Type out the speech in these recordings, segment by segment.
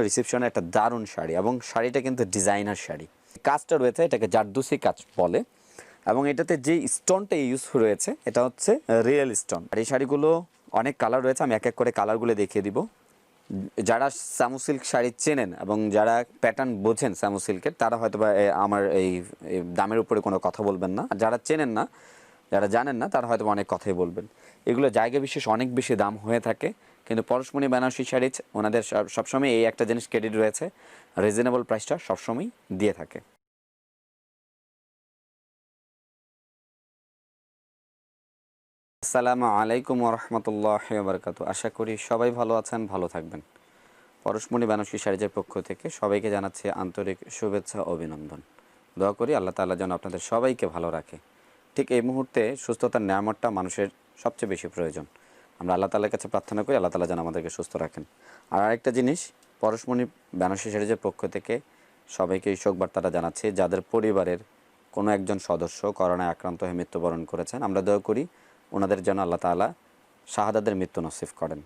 রিসেপশনে একটা দারুণ শাড়ি এবং শাড়িটা কিন্তু ডিজাইনার শাড়ি। কাজটা রয়েছে এটাকে জারদুসি কাজ বলে এবং এটাতে যে স্টোনটা ইউজ রয়েছে এটা হচ্ছে রিয়েল স্টোন। আর এই শাড়িগুলো অনেক কালার রয়েছে, আমি এক এক করে কালারগুলো দেখিয়ে দিব। যারা সামু সিল্ক শাড়ি চেনেন এবং যারা প্যাটার্ন বোঝেন সামু সিল্কের তারা হয়তো বা আমার এই দামের উপরে কোনো কথা বলবেন না। যারা চেনেন না, যারা জানেন না তারা হয়তো অনেক কথাই বলবেন। এগুলো জায়গা বিশেষ অনেক বেশি দাম হয়ে থাকে, কিন্তু পরশমণি বেনারসি শাড়ি ওনাদের সবসময় এই একটা জিনিস ক্রেডিট রয়েছে, রিজনেবল প্রাইসটা সবসময় দিয়ে থাকে। আসসালামু আলাইকুম ওরহমতুল্লাহি ওয়াবারাকাতুহু। আশা করি সবাই ভালো আছেন, ভালো থাকবেন। পরশমণি বেনারসি শাড়িজের পক্ষ থেকে সবাইকে জানাচ্ছি আন্তরিক শুভেচ্ছা ও অভিনন্দন। দোয়া করি আল্লাহ তাআলা যেন আপনাদের সবাইকে ভালো রাখে। ঠিক এই মুহূর্তে সুস্থতার নিয়ামতটা মানুষের সবচেয়ে বেশি প্রয়োজন। আমরা আল্লাহ তাআলার কাছে প্রার্থনা করি আল্লাহ তাআলা যেন আমাদেরকে সুস্থ রাখেন। আর আরেকটা জিনিস, পরশমণি বেনারসি শাড়িজের পক্ষ থেকে সবাইকে এই শোক বার্তাটা জানাচ্ছি যাদের পরিবারের কোনো একজন সদস্য করোনায় আক্রান্ত হয়ে মৃত্যুবরণ করেছেন। আমরা দোয়া করি ওনাদের যেন আল্লাহ তাআলা শাহাদাতের মৃত্যু নসিব করেন।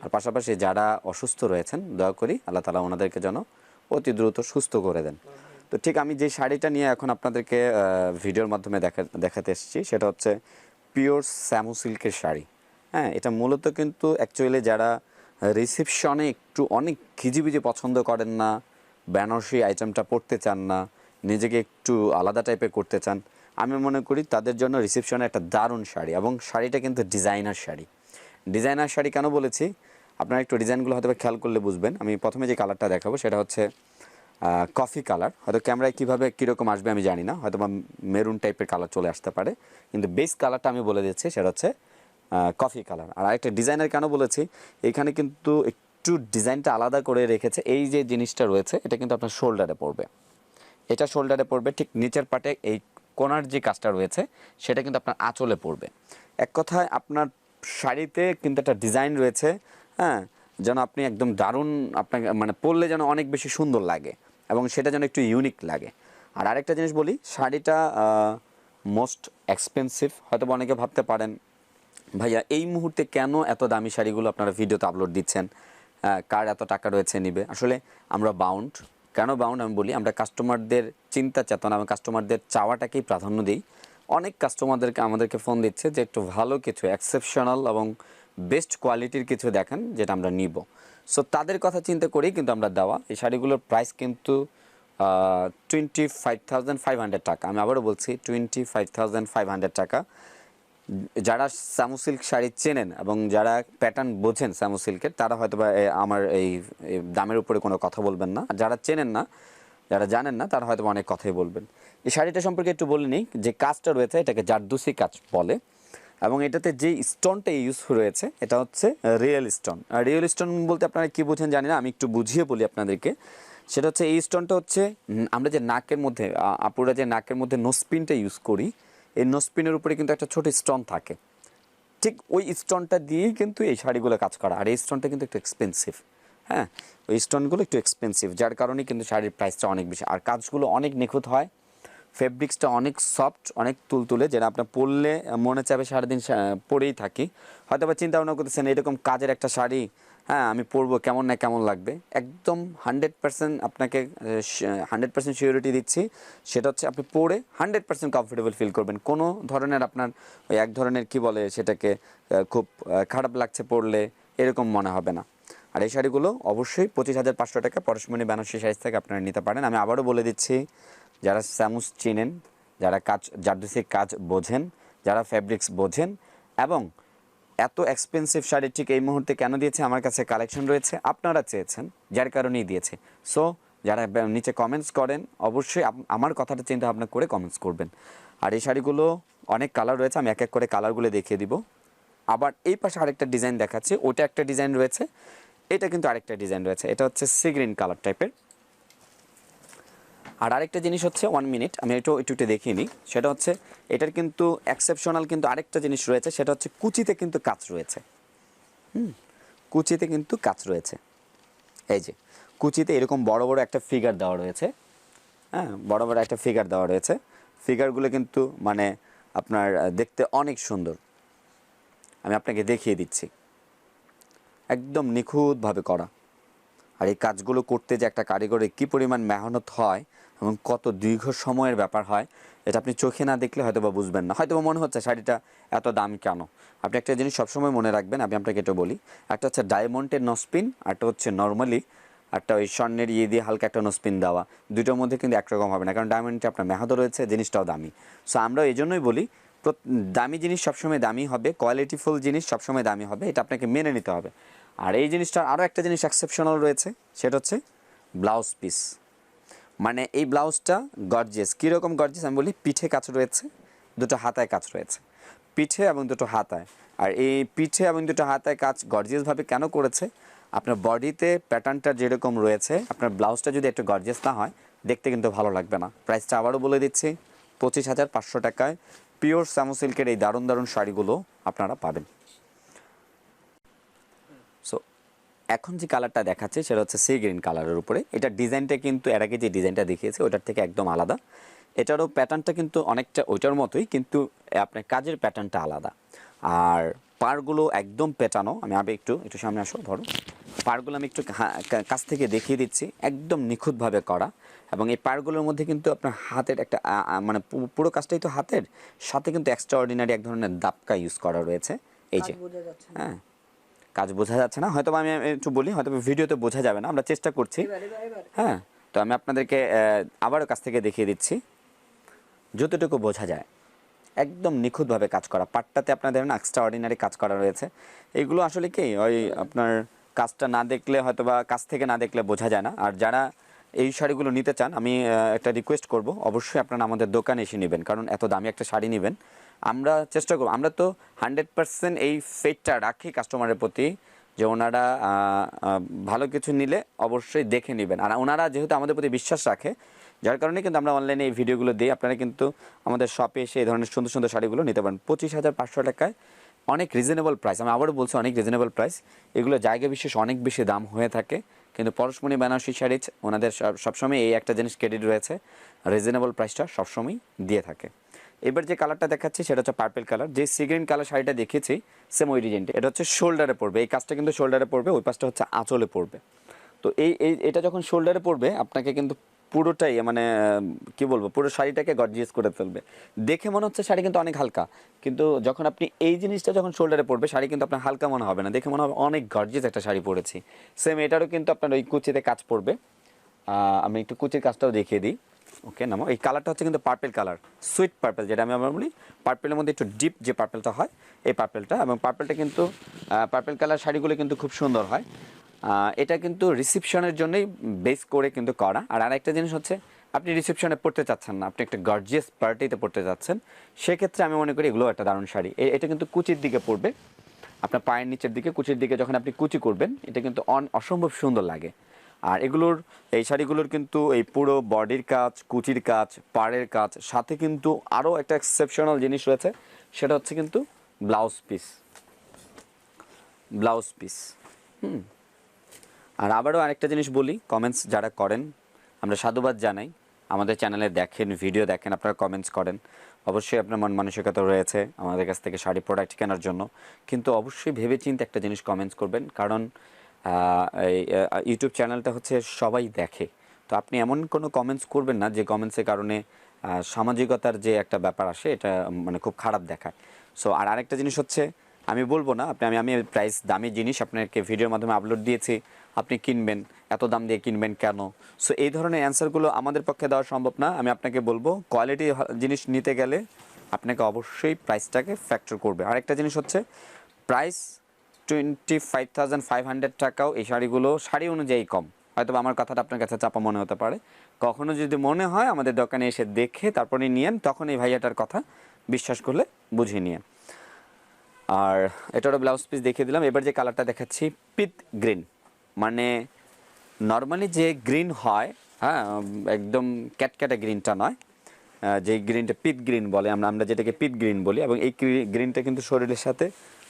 আর পাশাপাশি যারা অসুস্থ রয়েছেন দোয়া করি আল্লাহ তাআলা ওনাদেরকে যেন অতি দ্রুত সুস্থ করে দেন। তো ঠিক আমি যে শাড়িটা নিয়ে এখন আপনাদেরকে ভিডিওর মাধ্যমে দেখাতে এসেছি সেটা হচ্ছে পিওর স্যামু সিল্কের শাড়ি। হ্যাঁ, এটা মূলত কিন্তু অ্যাকচুয়ালি যারা রিসেপশনে একটু অনেক খিজিবিজি পছন্দ করেন না, বেনারসি আইটেমটা পরতে চান না, নিজেকে একটু আলাদা টাইপের করতে চান, আমি মনে করি তাদের জন্য রিসেপশনে একটা দারুণ শাড়ি এবং শাড়িটা কিন্তু ডিজাইনার শাড়ি। ডিজাইনার শাড়ি কেন বলেছি আপনারা একটু ডিজাইনগুলো হয়তো খেয়াল করলে বুঝবেন। আমি প্রথমে যে কালারটা দেখাবো সেটা হচ্ছে কফি কালার। হয়তো ক্যামেরায় কীভাবে কীরকম আসবে আমি জানি না, হয়তো বা মেরুন টাইপের কালার চলে আসতে পারে, কিন্তু বেস কালারটা আমি বলে দিচ্ছি সেটা হচ্ছে কফি কালার। আর আরেকটা ডিজাইনার কেন বলেছি, এখানে কিন্তু একটু ডিজাইনটা আলাদা করে রেখেছে। এই যে জিনিসটা রয়েছে এটা কিন্তু আপনার শোল্ডারে পড়বে, এটা শোল্ডারে পড়বে, ঠিক নিচের পাটে এই কোনার যে কাজটা রয়েছে সেটা কিন্তু আপনার আঁচলে পড়বে। এক কথায় আপনার শাড়িতে কিন্তু একটা ডিজাইন রয়েছে, হ্যাঁ, যেন আপনি একদম দারুণ আপনাকে মানে পরলে যেন অনেক বেশি সুন্দর লাগে এবং সেটা যেন একটু ইউনিক লাগে। আর আরেকটা জিনিস বলি, শাড়িটা মোস্ট এক্সপেন্সিভ। হয়তো অনেকে ভাবতে পারেন ভাইয়া এই মুহূর্তে কেন এত দামি শাড়িগুলো আপনারা ভিডিওতে আপলোড দিচ্ছেন, কার এত টাকা রয়েছে নিবে। আসলে আমরা বাউন্ড। কেন বাউন্ড আমি বলি, আমরা কাস্টমারদের চিন্তা চেতনা এবং কাস্টমারদের চাওয়াটাকেই প্রাধান্য দিই। অনেক কাস্টমারদেরকে আমাদেরকে ফোন দিচ্ছে যে একটু ভালো কিছু, এক্সেপশনাল এবং বেস্ট কোয়ালিটির কিছু দেখান যেটা আমরা নিব। সো তাদের কথা চিন্তা করেই কিন্তু আমরা দেওয়া। এই শাড়িগুলোর প্রাইস কিন্তু 25,500 টাকা। আমি আবারও বলছি 25,500 টাকা। যারা সামু সিল্ক শাড়ি চেনেন এবং যারা প্যাটার্ন বোঝেন সামু সিল্কের তারা হয়তো বা আমার এই দামের উপরে কোনো কথা বলবেন না। আর যারা চেনেন না, যারা জানেন না তারা হয়তো অনেক কথাই বলবেন। এই শাড়িটা সম্পর্কে একটু বলে নিই। যে কাজটা রয়েছে এটাকে জারদুসি কাজ বলে এবং এটাতে যে স্টোনটা ইউজ রয়েছে এটা হচ্ছে রিয়েল স্টোন। আর রিয়েল স্টোন বলতে আপনারা কী বোঝেন জানি না, আমি একটু বুঝিয়ে বলি আপনাদেরকে। সেটা হচ্ছে এই স্টোনটা হচ্ছে আমরা যে নাকের মধ্যে আপুরা যে নাকের মধ্যে নোসপিনটা ইউজ করি, এই নোসপিনের উপরে কিন্তু একটা ছোট স্টোন থাকে, ঠিক ওই স্টোনটা দিয়েই কিন্তু এই শাড়িগুলো কাজ করা। আর এই স্টোনটা কিন্তু একটু এক্সপেন্সিভ। হ্যাঁ, ওই স্টোনগুলো একটু এক্সপেন্সিভ, যার কারণেই কিন্তু শাড়ির প্রাইসটা অনেক বেশি। আর কাজগুলো অনেক নিখুঁত হয়, ফেব্রিক্সটা অনেক সফট, অনেক তুলতুলে, যেটা আপনার পরলে মনে চাবে সারাদিন পরেই থাকি। হয়তো বা চিন্তা ভাবনা করতেছেন এরকম কাজের একটা শাড়ি, হ্যাঁ আমি পরবো, কেমন না কেমন লাগবে। একদম 100% আপনাকে 100% সিওরিটি দিচ্ছি, সেটা হচ্ছে আপনি পরে 100% কমফোর্টেবল ফিল করবেন। কোনো ধরনের আপনার ওই এক ধরনের কি বলে সেটাকে খুব খারাপ লাগছে পরলে এরকম মনে হবে না। আর এই শাড়িগুলো অবশ্যই 25,500 টাকা পরশমণি বেনারসি শাড়ি থেকে আপনারা নিতে পারেন। আমি আবারও বলে দিচ্ছি, যারা স্যামুস চিনেন, যারা কাজ জারদুসি কাজ বোঝেন, যারা ফ্যাব্রিক্স বোঝেন এবং এত এক্সপেন্সিভ শাড়ি ঠিক এই মুহূর্তে কেন দিয়েছে, আমার কাছে কালেকশন রয়েছে, আপনারা চেয়েছেন যার কারণেই দিয়েছে। সো যারা নিচে কমেন্টস করেন অবশ্যই আমার কথাটা চিন্তা ভাবনা করে কমেন্টস করবেন। আর এই শাড়িগুলো অনেক কালার রয়েছে, আমি এক এক করে কালারগুলো দেখিয়ে দিব। আবার এই পাশে আরেকটা ডিজাইন দেখাচ্ছি, ওটা একটা ডিজাইন রয়েছে, এটা কিন্তু আরেকটা ডিজাইন রয়েছে, এটা হচ্ছে সি গ্রিন কালার টাইপের। আর আরেকটা জিনিস হচ্ছে 1 মিনিট আমি একটু দেখিয়ে নিই, সেটা হচ্ছে এটার কিন্তু এক্সেপশনাল কিন্তু আরেকটা জিনিস রয়েছে, সেটা হচ্ছে কুচিতে কিন্তু কাজ রয়েছে। কুচিতে কিন্তু কাজ রয়েছে, এই যে কুচিতে এরকম বড় বড় একটা ফিগার দেওয়া রয়েছে। হ্যাঁ, বড় বড় একটা ফিগার দেওয়া রয়েছে, ফিগারগুলো কিন্তু মানে আপনার দেখতে অনেক সুন্দর। আমি আপনাকে দেখিয়ে দিচ্ছি, একদম নিখুঁতভাবে করা। আর এই কাজগুলো করতে যে একটা কারিগরের কী পরিমাণ মেহনত হয় এবং কত দীর্ঘ সময়ের ব্যাপার হয়, এটা আপনি চোখে না দেখলে হয়তো বা বুঝবেন না। হয়তো বা মনে হচ্ছে শাড়িটা এত দাম কেন। আপনি একটা জিনিস সবসময় মনে রাখবেন, আমি আপনাকে এটা বলি, একটা হচ্ছে ডায়মন্ডের নসপিন, একটা হচ্ছে নর্মালি একটা ওই স্বর্ণের দিয়ে হালকা একটা নসপিন দেওয়া, দুটোর মধ্যে কিন্তু একরকম হবে না, কারণ ডায়মন্ডে আপনার মেহাদও রয়েছে, জিনিসটাও দামি। সো আমরা এই জন্যই বলি দামি জিনিস সবসময় দামি হবে, কোয়ালিটিফুল জিনিস সবসময় দামি হবে, এটা আপনাকে মেনে নিতে হবে। আর এই জিনিসটার আরও একটা জিনিস এক্সেপশনাল রয়েছে, সেটা হচ্ছে ব্লাউজ পিস। মানে এই ব্লাউজটা গর্জিয়াস। কীরকম গর্জিয়াস আমি বলি, পিঠে কাজ রয়েছে, দুটো হাতায় কাজ রয়েছে, পিঠে এবং দুটো হাতায়। আর এই পিঠে এবং দুটো হাতায় কাজ গর্জিয়াসভাবে কেন করেছে, আপনার বডিতে প্যাটার্নটা যেরকম রয়েছে, আপনার ব্লাউজটা যদি একটু গর্জিয়াস না হয় দেখতে কিন্তু ভালো লাগবে না। প্রাইসটা আবারও বলে দিচ্ছি, 25,500 টাকায় পিওর সামু সিল্কের এই দারুণ দারুণ শাড়িগুলো আপনারা পাবেন। সো এখন যে কালারটা দেখাচ্ছে সেটা হচ্ছে সি গ্রিন কালারের উপরে। এটা ডিজাইনটা কিন্তু এর আগে যে ডিজাইনটা দেখিয়েছে ওটার থেকে একদম আলাদা। এটারও প্যাটার্নটা কিন্তু অনেকটা ওইটার মতোই, কিন্তু আপনার কাজের প্যাটার্নটা আলাদা। আর পাড়গুলো একদম পেটানো। আমি একটু সামনে আসো, ধরো পাড়গুলো আমি একটু কাছ থেকে দেখিয়ে দিচ্ছি, একদম নিখুঁতভাবে করা। এবং এই পাড়গুলোর মধ্যে কিন্তু আপনার হাতের একটা মানে পুরো কাজটাই তো হাতের সাথে কিন্তু এক্সট্রা অর্ডিনারি এক ধরনের দাপকা ইউজ করা রয়েছে। এই যে হ্যাঁ, কাজ বোঝা যাচ্ছে না, হয়তো আমি একটু বলি, হয়তো ভিডিওতে বোঝা যাবে না, আমরা চেষ্টা করছি। হ্যাঁ, তো আমি আপনাদেরকে আবারও কাছ থেকে দেখিয়ে দিচ্ছি, যতটুকু বোঝা যায় একদম নিখুঁতভাবে কাজ করা। পাটটাতে আপনার দেখেন এক্সট্রা অর্ডিনারি কাজ করা রয়েছে। এগুলো আসলে কি ওই আপনার কাজটা না দেখলে হয়তো বা কাছ থেকে না দেখলে বোঝা যায় না। আর যারা এই শাড়িগুলো নিতে চান, আমি একটা রিকোয়েস্ট করব, অবশ্যই আপনারা আমাদের দোকানে এসে নেবেন, কারণ এত দামি একটা শাড়ি নেবেন। আমরা চেষ্টা করব, আমরা তো 100% এই ফেটটা রাখি কাস্টমারের প্রতি, যে ওনারা ভালো কিছু নিলে অবশ্যই দেখে নেবেন। আর ওনারা যেহেতু আমাদের প্রতি বিশ্বাস রাখে, যার কারণে কিন্তু আমরা অনলাইনে এই ভিডিওগুলো দিই। আপনারা কিন্তু আমাদের শপে এসে এই ধরনের সুন্দর সুন্দর শাড়িগুলো নিতে পারেন 25,500 টাকায়। অনেক রিজনেবল প্রাইস, আমি আবারও বলছি অনেক রিজনেবল প্রাইস। এগুলো জায়গা বিশেষ অনেক বেশি দাম হয়ে থাকে, কিন্তু পরশমণি বেনারসি শাড়িজ ওনাদের সবসময় এই একটা জিনিস ক্রেডিট রয়েছে, রিজনেবল প্রাইসটা সবসময় দিয়ে থাকে। এবার যে কালারটা দেখাচ্ছি সেটা হচ্ছে পার্পল কালার। যে সি গ্রিন কালার শাড়িটা দেখিয়েছি সেম ওই ডিজাইনটা, এটা হচ্ছে শোল্ডারে পড়বে, এই কাজটা কিন্তু শোল্ডারে পড়বে, ওই পাশটা হচ্ছে আঁচলে পড়বে। তো এটা যখন শোল্ডারে পড়বে আপনাকে কিন্তু পুরোটাই মানে কি বলবো, পুরো শাড়িটাকে গর্জিয়াস করে ফেলবে। দেখে মনে হচ্ছে শাড়ি কিন্তু অনেক হালকা, কিন্তু যখন আপনি এই জিনিসটা যখন শোল্ডারে পড়বে শাড়ি কিন্তু আপনার হালকা মনে হবে না, দেখে মনে হবে অনেক গর্জিয়াস একটা শাড়ি পরেছি। সেম এটারও কিন্তু আপনার ওই কুচিতে কাজ পড়বে। আমি একটু কুচির কাজটাও দেখিয়ে দিই। ওকে নামো, এই কালারটা হচ্ছে কিন্তু পার্পল কালার, সুইট পার্পল, যেটা আমি বলি পার্পলের মধ্যে একটু ডিপ যে পার্পলটা হয় এই পার্পলটা। এবং পার্পলটা কিন্তু পার্পল কালার শাড়িগুলো কিন্তু খুব সুন্দর হয়। এটা কিন্তু রিসেপশনের জন্যই বেস করে কিন্তু করা। আর আরেকটা জিনিস হচ্ছে, আপনি রিসেপশনে পড়তে চাচ্ছেন না, আপনি একটা গর্জিয়াস পার্টিতে পড়তে চাচ্ছেন, সেক্ষেত্রে আমি মনে করি এগুলো একটা দারুণ শাড়ি। এটা কিন্তু কুচির দিকে পড়বে, আপনার পায়ের নিচের দিকে, কুচির দিকে যখন আপনি কুচি করবেন এটা কিন্তু অসম্ভব সুন্দর লাগে। আর এই শাড়িগুলোর কিন্তু এই পুরো বডির কাজ, কুচির কাজ, পাড়ের কাজ, সাথে কিন্তু আরও একটা এক্সেপশনাল জিনিস রয়েছে, সেটা হচ্ছে কিন্তু ব্লাউজ পিস। আর আবারও আরেকটা জিনিস বলি, কমেন্টস যারা করেন আমরা সাধুবাদ জানাই, আমাদের চ্যানেলে দেখেন, ভিডিও দেখেন, আপনারা কমেন্টস করেন, অবশ্যই আপনার মন মানসিকতা রয়েছে আমাদের কাছ থেকে শাড়ি প্রোডাক্ট কেনার জন্য, কিন্তু অবশ্যই ভেবেচিন্তে একটা জিনিস কমেন্টস করবেন, কারণ এই ইউটিউব চ্যানেলটা হচ্ছে সবাই দেখে। তো আপনি এমন কোনো কমেন্টস করবেন না যে কমেন্টসের কারণে সামাজিকতার যে একটা ব্যাপার আসে এটা মানে খুব খারাপ দেখায়। সো আর আরেকটা জিনিস হচ্ছে, আমি বলবো না আমি প্রাইস দামি জিনিস আপনাকে ভিডিওর মাধ্যমে আপলোড দিয়েছি, আপনি কিনবেন, এত দাম দিয়ে কিনবেন কেন? সো এই ধরনের অ্যান্সারগুলো আমাদের পক্ষে দেওয়া সম্ভব না। আমি আপনাকে বলবো, কোয়ালিটি জিনিস নিতে গেলে আপনাকে অবশ্যই প্রাইসটাকে ফ্যাক্টর করবে। আরেকটা জিনিস হচ্ছে, প্রাইস 25,500 টাকাও এই শাড়িগুলো শাড়ি অনুযায়ী কম। হয়তো আমার কথাটা আপনার কাছে চাপা মনে হতে পারে, কখনো যদি মনে হয় আমাদের দোকানে এসে দেখে তারপরে নিয়েন, তখন এই ভাইয়াটার কথা বিশ্বাস করলে বুঝিয়ে নিয়েন। আর এটারও ব্লাউজ পিস দেখিয়ে দিলাম। এবার যে কালারটা দেখাচ্ছি পিট গ্রিন, মানে নর্মালি যে গ্রিন হয়, হ্যাঁ একদম ক্যাটক্যাটা গ্রিনটা নয়, যে গ্রিনটা পিট গ্রিন বলে, আমরা যেটাকে পিট গ্রিন বলি, এবং এই গ্রিনটা কিন্তু শরীরের সাথে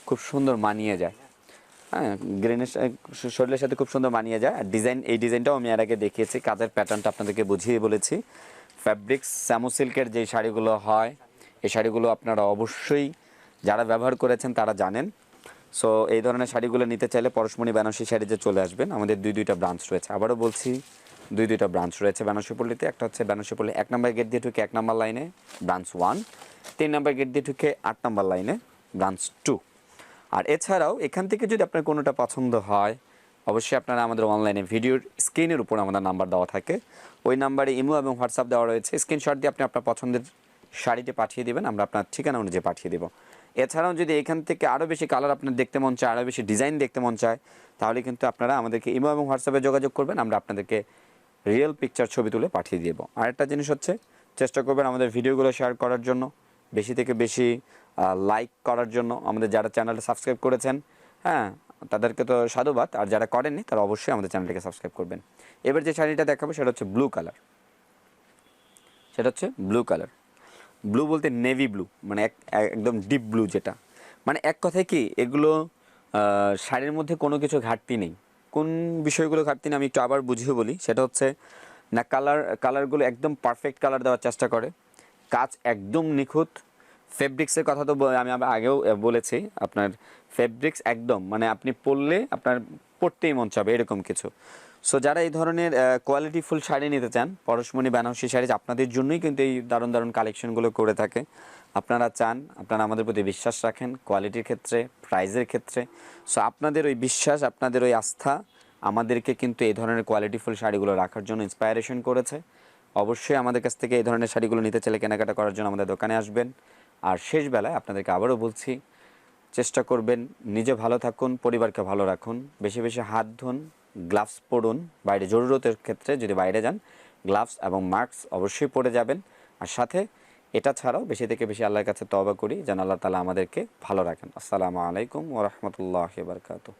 খুব সুন্দর মানিয়ে যায়। হ্যাঁ, গ্রিনের শরীরের সাথে খুব সুন্দর মানিয়ে যায়। আর এই ডিজাইনটাও আমি এর আগে দেখিয়েছি, কাজের প্যাটার্নটা আপনাদেরকে বুঝিয়ে বলেছি। ফ্যাব্রিক্স স্যামু সিল্কের যে শাড়িগুলো হয়, এই শাড়িগুলো আপনারা অবশ্যই যারা ব্যবহার করেছেন তারা জানেন। সো এই ধরনের শাড়িগুলো নিতে চাইলে পরশমণি বেনারসি শাড়িতে চলে আসবেন। আমাদের দুইটা ব্রাঞ্চ রয়েছে, আবারও বলছি দুইটা ব্রাঞ্চ রয়েছে বেনারসি পল্লীতে। একটা হচ্ছে বেনারসি পল্লী 1 নম্বর গেট দিয়ে ঢুকে 1 নম্বর লাইনে ব্রাঞ্চ 1, 3 নম্বর গেট দিয়ে ঢুকে 8 নম্বর লাইনে ব্রাঞ্চ 2। আর এছাড়াও এখান থেকে যদি আপনার কোনোটা পছন্দ হয়, অবশ্যই আপনারা আমাদের অনলাইনে ভিডিওর স্ক্রিনের উপর আমাদের নাম্বার দেওয়া থাকে, ওই নাম্বারে ইমো এবং হোয়াটসঅ্যাপ দেওয়া রয়েছে। স্ক্রিনশট দিয়ে আপনি আপনার পছন্দের শাড়িটি পাঠিয়ে দেবেন, আমরা আপনার ঠিকানা অনুযায়ী পাঠিয়ে দেবো। এছাড়াও যদি এখান থেকে আরও বেশি কালার আপনার দেখতে মন চায়, আরও বেশি ডিজাইন দেখতে মন চায়, তাহলে কিন্তু আপনারা আমাদেরকে ইমো এবং হোয়াটসঅ্যাপে যোগাযোগ করবেন, আমরা আপনাদেরকে রিয়েল পিকচার ছবি তুলে পাঠিয়ে দেব। আরেকটা জিনিস হচ্ছে, চেষ্টা করবেন আমাদের ভিডিওগুলো শেয়ার করার জন্য, বেশি থেকে বেশি লাইক করার জন্য। আমাদের যারা চ্যানেলটা সাবস্ক্রাইব করেছেন, হ্যাঁ, তাদেরকে তো সাধুবাদ, আর যারা করেননি তারা অবশ্যই আমাদের চ্যানেলটিকে সাবস্ক্রাইব করবেন। এবার যে শাড়িটা দেখাবো সেটা হচ্ছে ব্লু কালার, সেটা হচ্ছে ব্লু কালার। ব্লু বলতে নেভি ব্লু, মানে একদম ডিপ ব্লু, যেটা মানে এক কথায় কি এগুলো শাড়ির মধ্যে কোনো কিছু ঘাটতি নেই। কোন বিষয়গুলো ঘাটতি নেই আমি একটু আবার বুঝিয়ে বলি। সেটা হচ্ছে না, কালারগুলো একদম পারফেক্ট কালার দেওয়ার চেষ্টা করে, কাজ একদম নিখুঁত। ফেব্রিক্সের কথা তো আমি আগেও বলেছি, আপনার ফেব্রিক্স একদম মানে আপনি পরলে আপনার পরতেই মন চাবে এরকম কিছু। সো যারা এই ধরনের কোয়ালিটিফুল শাড়ি নিতে চান, পরশমণি বেনারসি শাড়ি আপনাদের জন্যই কিন্তু এই দারুণ দারুণ কালেকশনগুলো করে থাকে। আপনারা চান, আপনারা আমাদের প্রতি বিশ্বাস রাখেন কোয়ালিটির ক্ষেত্রে, প্রাইজের ক্ষেত্রে। সো আপনাদের ওই বিশ্বাস, আপনাদের ওই আস্থা আমাদেরকে কিন্তু এই ধরনের কোয়ালিটিফুল শাড়িগুলো রাখার জন্য ইন্সপায়ারেশন করেছে। অবশ্যই আমাদের কাছ থেকে এই ধরনের শাড়িগুলো নিতে চাইলে কেনাকাটা করার জন্য আমাদের দোকানে আসবেন। আর শেষ বেলায় আপনাদেরকে আবারও বলছি, চেষ্টা করবেন নিজে ভালো থাকুন, পরিবারকে ভালো রাখুন, বেশি বেশি হাত ধুন, গ্লাভস পরুন, বাইরে জরুরতের ক্ষেত্রে যদি বাইরে যান গ্লাভস এবং মাস্ক অবশ্যই পরে যাবেন। আর সাথে এটা ছাড়াও বেশি থেকে বেশি আল্লাহর কাছে তওবা করি যেন আল্লাহ তাআলা আমাদেরকে ভালো রাখেন। আসসালামু আলাইকুম ওয়া রাহমাতুল্লাহি ওয়া বারাকাতুহু।